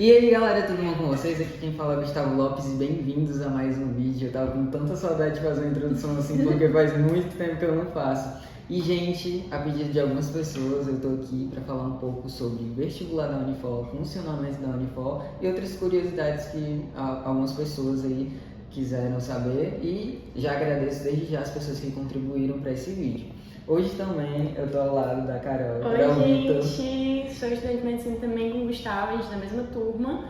E aí galera, tudo bom com vocês? Aqui quem fala é Gustavo Lopes e bem-vindos a mais um vídeo. Eu tava com tanta saudade de fazer uma introdução assim, porque faz muito tempo que eu não faço. E gente, a pedido de algumas pessoas, eu tô aqui para falar um pouco sobre o vestibular da Unifor, funcionamento da Unifor e outras curiosidades que algumas pessoas aí quiseram saber. E já agradeço desde já as pessoas que contribuíram para esse vídeo. Hoje também eu tô ao lado da Carol. Oi, gente! Sou estudante de medicina também com o Gustavo, a gente tá na mesma turma.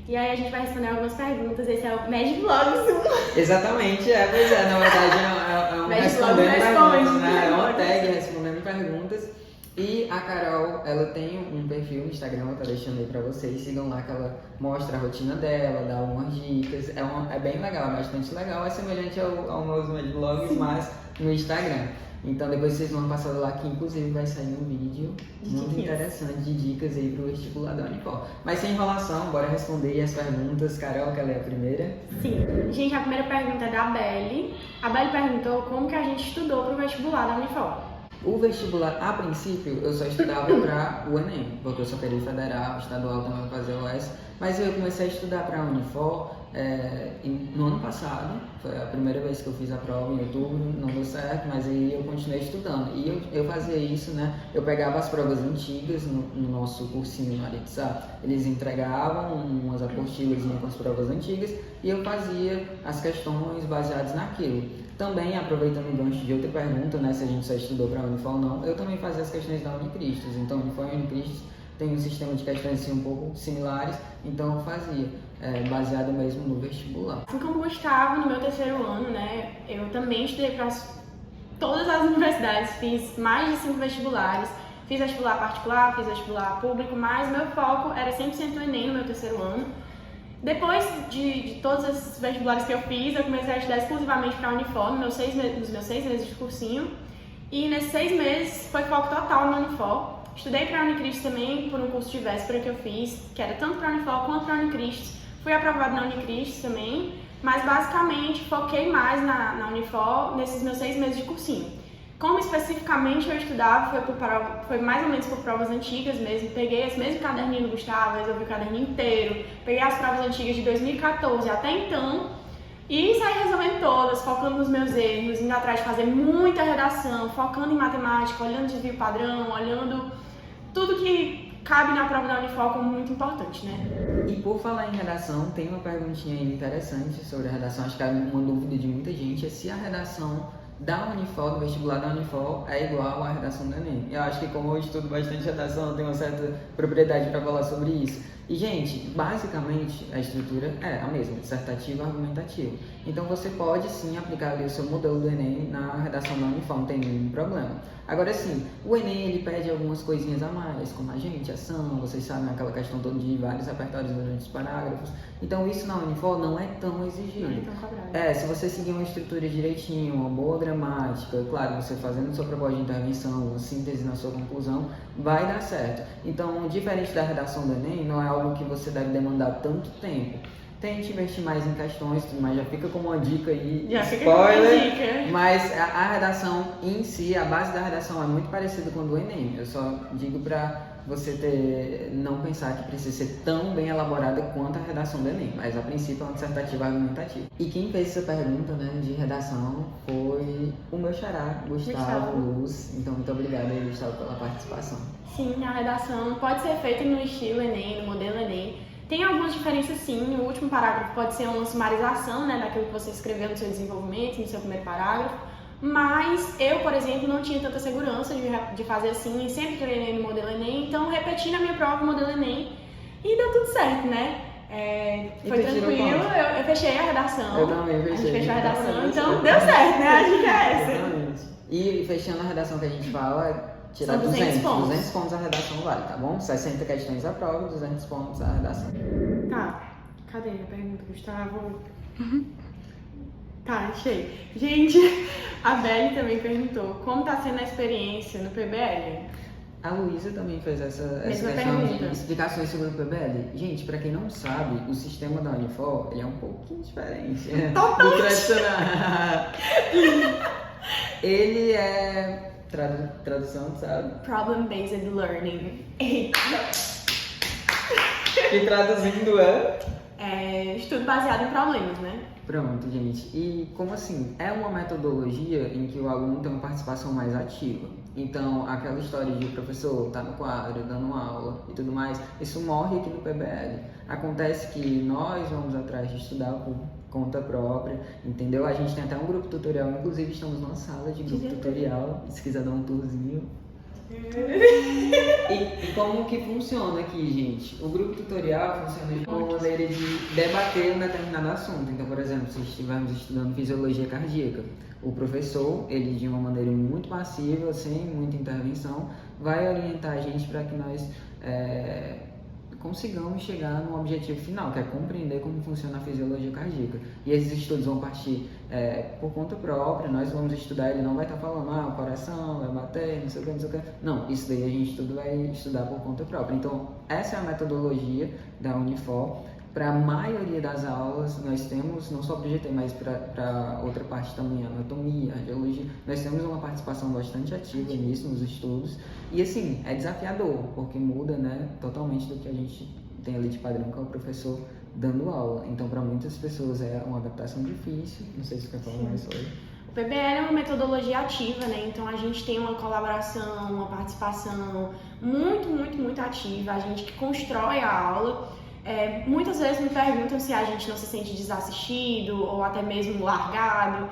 E aí a gente vai responder algumas perguntas. Esse é o Med Vlogs. Exatamente, pois é, na verdade é um respondendo perguntas, né? É uma tag respondendo perguntas. E a Carol, ela tem um perfil no Instagram, eu tô deixando aí pra vocês, sigam lá que ela mostra a rotina dela, dá algumas dicas, é bem legal, é bastante legal, é semelhante ao meus Med Vlogs, mas no Instagram. Então depois vocês vão passar lá que inclusive vai sair um vídeo muito interessante de dicas aí pro vestibular da Unifor. Mas sem enrolação, bora responder as perguntas. Carol, quer ler a primeira? Sim. Gente, a primeira pergunta é da Belle. A Belle perguntou como que a gente estudou pro vestibular da Unifor. O vestibular, a princípio, eu só estudava para o Enem, porque eu só queria federal, estadual também fazer o OS. Mas eu comecei a estudar para a Unifor no ano passado. Foi a primeira vez que eu fiz a prova em outubro, não deu certo, mas aí eu continuei estudando. E eu fazia isso, né? Eu pegava as provas antigas no nosso cursinho na Aritsá. Eles entregavam umas apostilas com as provas antigas e eu fazia as questões baseadas naquilo. Também, aproveitando o gancho de outra pergunta, né, se a gente só estudou para a Unifor ou não, eu também fazia as questões da Unicristos. Então, Unifor e Unicristos tem um sistema de questões assim, um pouco similares, então eu fazia, baseado mesmo no vestibular. Assim como o Gustavo, no meu terceiro ano, né, eu também estudei para todas as universidades, fiz mais de 5 vestibulares, fiz vestibular particular, fiz vestibular público, mas meu foco era 100% o Enem no meu terceiro ano. Depois de todos esses vestibulares que eu fiz, eu comecei a estudar exclusivamente para a Unifor, nos meus 6 meses de cursinho. E nesses 6 meses foi foco total na Unifor. Estudei para a Unicristos também por um curso de véspera que eu fiz, que era tanto para a Unifor quanto para a Unicristos. Fui aprovada na Unicristos também, mas basicamente foquei mais na Unifor nesses meus 6 meses de cursinho. Como especificamente eu estudava, foi mais ou menos por provas antigas mesmo. Peguei esse mesmo caderninho do Gustavo, resolvi o caderninho inteiro. Peguei as provas antigas de 2014 até então e saí resolvendo todas, focando nos meus erros, indo atrás de fazer muita redação, focando em matemática, olhando desvio padrão, olhando tudo que cabe na prova da Unifor como muito importante, né? E por falar em redação, tem uma perguntinha aí interessante sobre a redação. Acho que é uma dúvida de muita gente, é se a redação da Unifor, do vestibular da Unifor, é igual à redação do Enem. Eu acho que como eu estudo bastante redação, eu tenho uma certa propriedade para falar sobre isso. E, gente, basicamente a estrutura é a mesma, dissertativa e argumentativa. Então você pode sim aplicar ali o seu modelo do Enem na redação da Unifor, não tem nenhum problema. Agora sim, o Enem ele pede algumas coisinhas a mais, como ação, vocês sabem aquela questão toda de vários repertórios durante os parágrafos. Então isso na Unifor não é tão exigido. Não é tão cobrado. Se você seguir uma estrutura direitinho, uma boa gramática, claro, você fazendo sua proposta de intervenção, uma síntese na sua conclusão, vai dar certo. Então, diferente da redação do Enem, não é algo que você deve demandar tanto tempo. Tente investir mais em questões, mas já fica como uma dica aí, spoiler, mas a redação em si, a base da redação é muito parecida com a do Enem. Eu só digo para você não pensar que precisa ser tão bem elaborada quanto a redação do Enem, mas a princípio é uma dissertativa argumentativa. E quem fez essa pergunta, né, de redação foi o meu xará, Gustavo Luz. Então, muito obrigado aí, Gustavo, pela participação. Sim, a redação pode ser feita no estilo Enem, no modelo Enem. Tem algumas diferenças sim, o último parágrafo pode ser uma sumarização, né, daquilo que você escreveu no seu desenvolvimento, no seu primeiro parágrafo, mas eu, por exemplo, não tinha tanta segurança de fazer assim, sempre treinei no modelo Enem, então repeti na minha prova o modelo Enem e deu tudo certo, né? Foi tranquilo, eu fechei a redação. Eu também fechei. A gente fechou a redação, então deu certo, né? A dica é essa. Exatamente. E fechando a redação que a gente fala, tirar 200 pontos. 200 pontos a redação vale, tá bom? 60 questões à prova, 200 pontos a redação. Tá, cadê a pergunta, Gustavo? Tá, achei. Gente, a Belle também perguntou como tá sendo a experiência no PBL. A Luísa também fez essa questão pergunta. de explicações sobre o PBL. Gente, pra quem não sabe, o sistema da Unifor, ele é um pouquinho diferente do tradicional. Ele é tradução, sabe? Problem-based learning. Que traduzindo estudo baseado em problemas, né? Pronto, gente. E como assim? É uma metodologia em que o aluno tem uma participação mais ativa. Então, aquela história de o professor tá no quadro, dando aula e tudo mais, isso morre aqui no PBL. Acontece que nós vamos atrás de estudar por conta própria, entendeu? A gente tem até um grupo tutorial, inclusive estamos numa sala de grupo tutorial, se quiser dar um tourzinho. E como que funciona aqui, gente? O grupo tutorial funciona de uma maneira de debater um determinado assunto. Então, por exemplo, se estivermos estudando fisiologia cardíaca, o professor, ele de uma maneira muito passiva, sem muita intervenção, vai orientar a gente para que nós consigamos chegar no objetivo final, que é compreender como funciona a fisiologia cardíaca. E esses estudos vão partir por conta própria, nós vamos estudar, ele não vai estar falando, o coração vai bater, não sei o que, não sei o que. Não, isso daí a gente tudo vai estudar por conta própria. Então, essa é a metodologia da Unifor. Para a maioria das aulas, nós temos, não só para o GT, mas para outra parte também, a anatomia, a radiologia, nós temos uma participação bastante ativa nisso, nos estudos. E assim, é desafiador, porque muda, né, totalmente do que a gente tem ali de padrão, que é o professor dando aula. Então, para muitas pessoas é uma adaptação difícil, não sei se você quer falar mais sobre. O PBL é uma metodologia ativa, né? Então a gente tem uma colaboração, uma participação muito ativa, a gente que constrói a aula. Muitas vezes me perguntam se a gente não se sente desassistido ou até mesmo largado.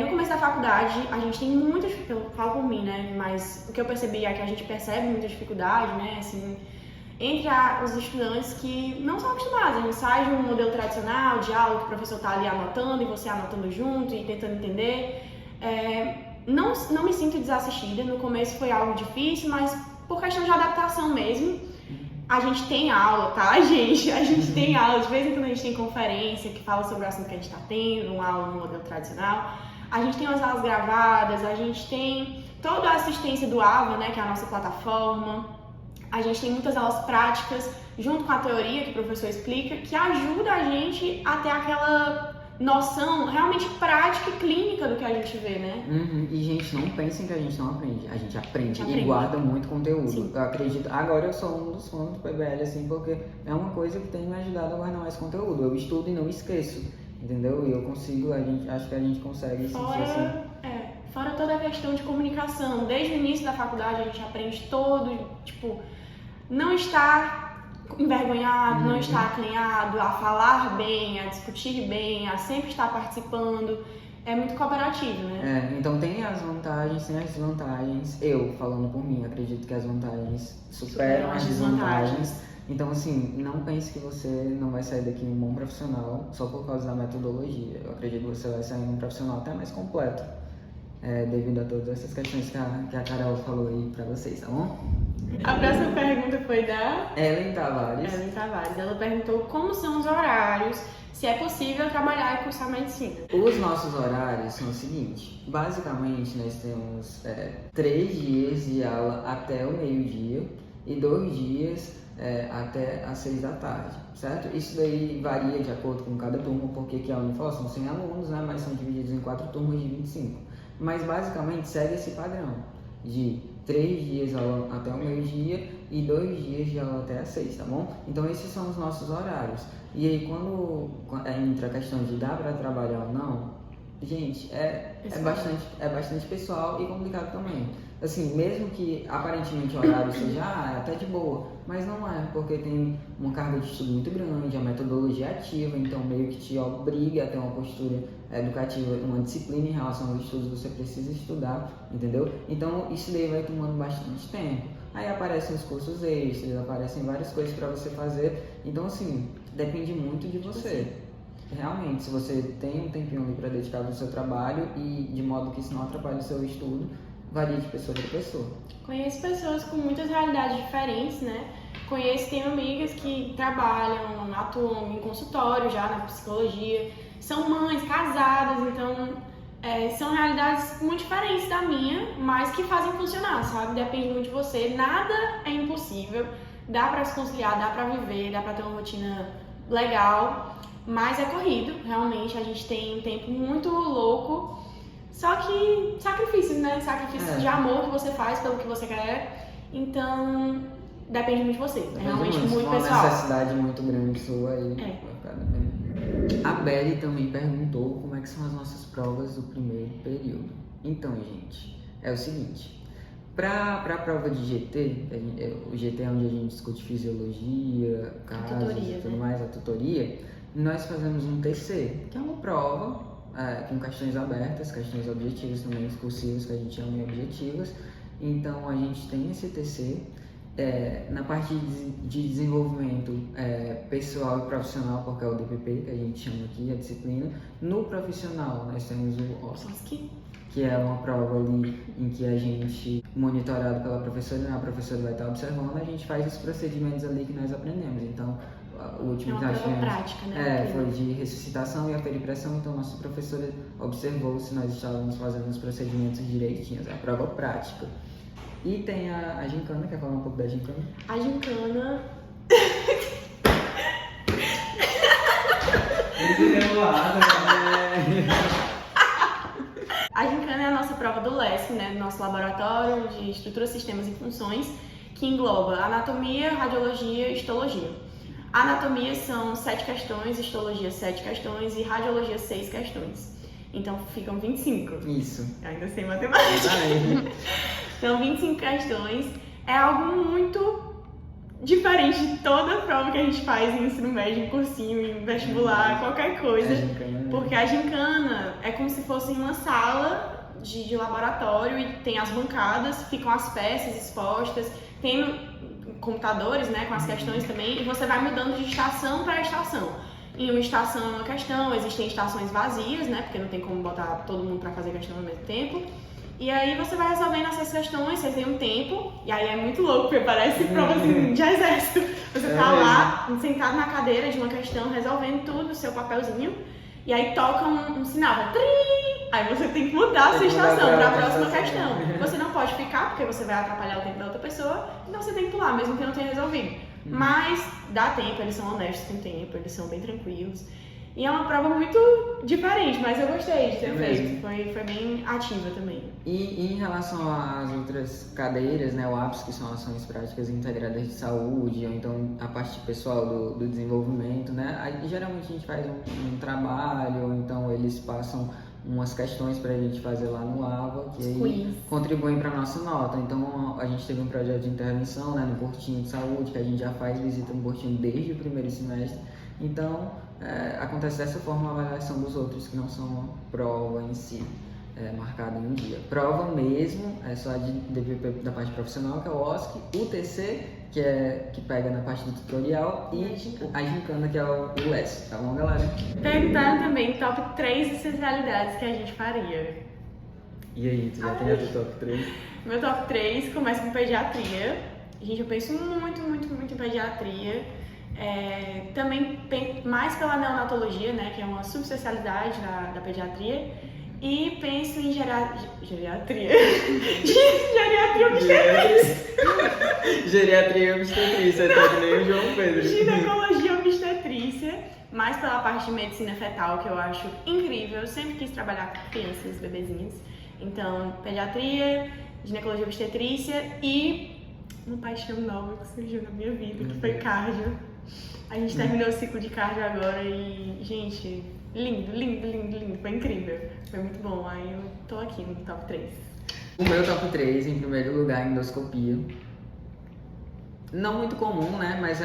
No começo da faculdade, a gente tem muitas, eu falo por mim, né? Mas o que eu percebi é que a gente percebe muita dificuldade, né? Assim, entre os estudantes que não são acostumados. A gente sai de um modelo tradicional de aula que o professor está ali anotando e você anotando junto e tentando entender. Não me sinto desassistida. No começo foi algo difícil, mas por questão de adaptação mesmo. A gente tem aula, tá, gente? A gente tem aula, de vez em quando a gente tem conferência que fala sobre o assunto que a gente está tendo, uma aula no modelo tradicional. A gente tem as aulas gravadas, a gente tem toda a assistência do AVA, né, que é a nossa plataforma. A gente tem muitas aulas práticas, junto com a teoria que o professor explica, que ajuda a gente a ter aquela noção realmente prática e clínica do que a gente vê, né? E, gente, não pensem que a gente não aprende. A gente aprende e guarda muito conteúdo. Sim. Eu acredito, agora eu sou um dos fãs do PBL, assim, porque é uma coisa que tem me ajudado a guardar mais conteúdo. Eu estudo e não esqueço, entendeu? E eu consigo, acho que a gente consegue sentir assim. Fora toda a questão de comunicação. Desde o início da faculdade a gente aprende não estar envergonhado, não estar acanhado, a falar bem, a discutir bem, a sempre estar participando. É muito cooperativo, né? Então tem as vantagens, tem as desvantagens. Eu, falando por mim, acredito que as vantagens superam as desvantagens. Então, assim, não pense que você não vai sair daqui um bom profissional só por causa da metodologia. Eu acredito que você vai sair um profissional até mais completo, devido a todas essas questões que a Carol falou aí pra vocês, tá bom? A próxima pergunta foi da Ellen Tavares. Ela perguntou como são os horários, se é possível trabalhar e cursar medicina. Os nossos horários são o seguinte: basicamente nós temos 3 dias de aula até o meio-dia e 2 dias até às 6 da tarde, certo? Isso daí varia de acordo com cada turma, porque aqui a Unifor são 100 alunos, né? Mas são divididos em 4 turmas de 25. Mas basicamente segue esse padrão de 3 dias até o meio-dia e 2 dias de aula até às 6, tá bom? Então esses são os nossos horários. E aí quando entra a questão de dar para trabalhar ou não, gente, é bastante pessoal e complicado também. Assim, mesmo que aparentemente o horário seja até de boa, mas não é, porque tem uma carga de estudo muito grande, a metodologia ativa, então meio que te obriga a ter uma postura educativa, uma disciplina em relação aos estudos, você precisa estudar, entendeu? Então isso daí vai tomando bastante tempo. Aí aparecem os cursos extras, aparecem várias coisas para você fazer, então assim, depende muito de você. Realmente, se você tem um tempinho ali para dedicar ao seu trabalho e de modo que isso não atrapalhe o seu estudo, varia de pessoa para pessoa. Conheço pessoas com muitas realidades diferentes, né? Tenho amigas que trabalham, atuam em consultório já na psicologia, são mães, casadas, então são realidades muito diferentes da minha, mas que fazem funcionar, sabe? Depende muito de você, nada é impossível, dá para se conciliar, dá para viver, dá para ter uma rotina legal, mas é corrido, realmente, a gente tem um tempo muito louco. Só que sacrifícios, né? Sacrifícios de amor que você faz pelo que você quer. Então, depende muito de você. É realmente Depende muito uma pessoal. necessidade muito grande sua aí. É. Vai ficar dependendo. A Beli também perguntou como é que são as nossas provas do primeiro período. Então, gente, é o seguinte. Para a prova de GT, o GT é onde a gente discute fisiologia, casos tutoria, e tudo né? mais, a tutoria, nós fazemos um TC, que é uma prova com questões abertas, questões objetivas também, discursivas, que a gente chama de objetivas. Então, a gente tem esse TC. Na parte de desenvolvimento pessoal e profissional, porque é o DPP, que a gente chama aqui, a disciplina. No profissional, nós temos o OSCE, que é uma prova ali em que a gente, monitorado pela professora, né, a professora vai estar observando, a gente faz os procedimentos ali que nós aprendemos. Então, o último É que uma nós prova tivemos prática, né? foi de ressuscitação e aferipressão, então nossa professora observou se nós estávamos fazendo os procedimentos direitinhos, é a prova prática. E tem a gincana, quer falar um pouco da gincana? A gincana... A gincana é a nossa prova do LESP, né, do nosso laboratório de estrutura, sistemas e funções, que engloba anatomia, radiologia e histologia. A anatomia são 7 questões, histologia 7 questões e radiologia 6 questões. Então ficam 25. Isso. Eu ainda sei matemática. Então 25 questões é algo muito diferente de toda a prova que a gente faz em ensino médio, em cursinho, em vestibular, qualquer coisa. É gincana. Porque a gincana é como se fosse uma sala de laboratório e tem as bancadas, ficam as peças expostas, tem computadores, né, com as questões também, e você vai mudando de estação para estação. Em uma estação é uma questão, existem estações vazias, né, porque não tem como botar todo mundo para fazer questão ao mesmo tempo. E aí você vai resolvendo essas questões, você tem um tempo, e aí é muito louco, porque parece prova assim, de exército. Você tá lá, sentado na cadeira de uma questão, resolvendo tudo, seu papelzinho, e aí toca um sinal, vai trim! Aí você tem que mudar a sua estação para a próxima questão. Você não pode ficar, porque você vai atrapalhar o tempo da outra pessoa, então você tem que pular, mesmo que não tenha resolvido. Mas dá tempo, eles são honestos com o tempo, eles são bem tranquilos. E é uma prova muito diferente, mas eu gostei de ter feito. Foi bem ativa também. E em relação às outras cadeiras, né, o APS, que são ações práticas integradas de saúde, ou então a parte pessoal do desenvolvimento, né, aí, geralmente a gente faz um trabalho, ou então eles passam umas questões para a gente fazer lá no AVA, que aí contribuem para a nossa nota. Então a gente teve um projeto de intervenção, né, no postinho de saúde, que a gente já faz visita no postinho desde o primeiro semestre. Então acontece dessa forma a avaliação dos outros, que não são uma prova em si, marcada em um dia. Prova mesmo é só a de DPP da parte profissional, que é o OSCE, o TC, que pega na parte do tutorial, e a gincana, que é o LES, tá bom, galera? Perguntaram também top 3 especialidades que a gente faria. E aí, tu já tem a tua top 3? Meu top 3 começa com pediatria. Gente, eu penso muito em pediatria. Também mais pela neonatologia, né, que é uma subespecialidade da pediatria. E penso em geriatria. Geriatria obstetrícia. Geriatria obstetrícia, tá que nem o João Pedro. Ginecologia obstetrícia, mais pela parte de medicina fetal, que eu acho incrível. Eu sempre quis trabalhar com crianças, bebezinhas. Então, pediatria, ginecologia obstetrícia e uma paixão nova que surgiu na minha vida, que foi cardio. A gente terminou o ciclo de cardio agora e, gente, lindo, foi incrível. Foi muito bom, aí eu tô aqui no top 3. O meu top 3, em primeiro lugar, endoscopia. Não muito comum, né, mas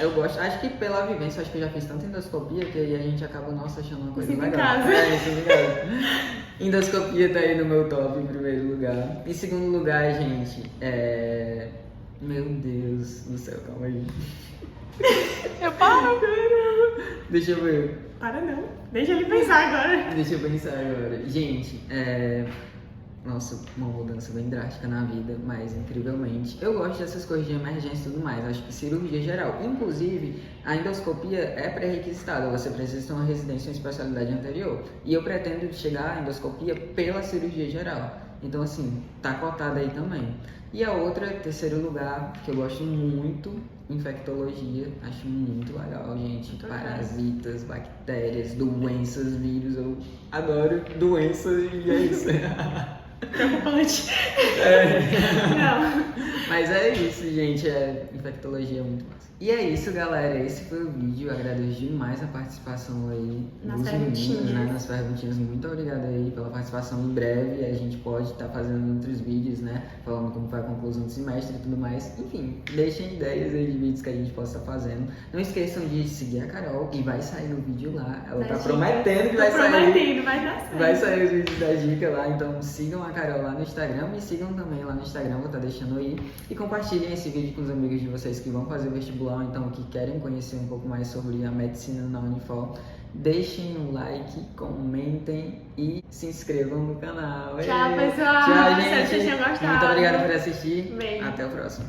eu gosto, acho que pela vivência, acho que eu já fiz tanta endoscopia que aí a gente acaba, achando uma coisa legal. Em casa. Isso em casa. Endoscopia tá aí no meu top em primeiro lugar. Em segundo lugar, gente, meu Deus do céu, calma aí. Eu paro? Deixa eu ver. Para não, deixa ele pensar agora. Deixa eu pensar agora. Gente, nossa, uma mudança bem drástica na vida, mas incrivelmente. Eu gosto dessas coisas de emergência e tudo mais, acho que cirurgia geral. Inclusive, a endoscopia é pré-requisitada, você precisa ter uma residência em especialidade anterior. E eu pretendo chegar à endoscopia pela cirurgia geral. Então, assim, tá cotada aí também. E a outra, terceiro lugar, que eu gosto muito, infectologia. Acho muito legal, gente. Parasitas, bactérias, doenças, vírus. Eu adoro doenças e é isso. Preocupante. É. Não. Mas é isso, gente. Infectologia é muito massa. E é isso, galera. Esse foi o vídeo. Eu agradeço demais a participação aí Nas dos meninos, perguntinhas. né? Nas perguntinhas. Muito obrigado aí pela participação. Em breve a gente pode estar fazendo outros vídeos, né? Falando como foi a conclusão do semestre e tudo mais. Enfim, deixem ideias aí de vídeos que a gente possa estar fazendo. Não esqueçam de seguir a Carol, que vai sair no vídeo lá. Ela tá prometendo que vai sair. Prometendo, vai dar certo. Vai sair os vídeos da dica lá, então sigam a Carol lá no Instagram, me sigam também lá no Instagram, vou estar deixando aí. E compartilhem esse vídeo com os amigos de vocês que vão fazer vestibular, ou então que querem conhecer um pouco mais sobre a medicina na Unifor. Deixem um like, comentem e se inscrevam no canal. Tchau, pessoal. Tchau, Espero que vocês gente. tenham gostado. Muito obrigado por assistir. Beijo. Até o próximo.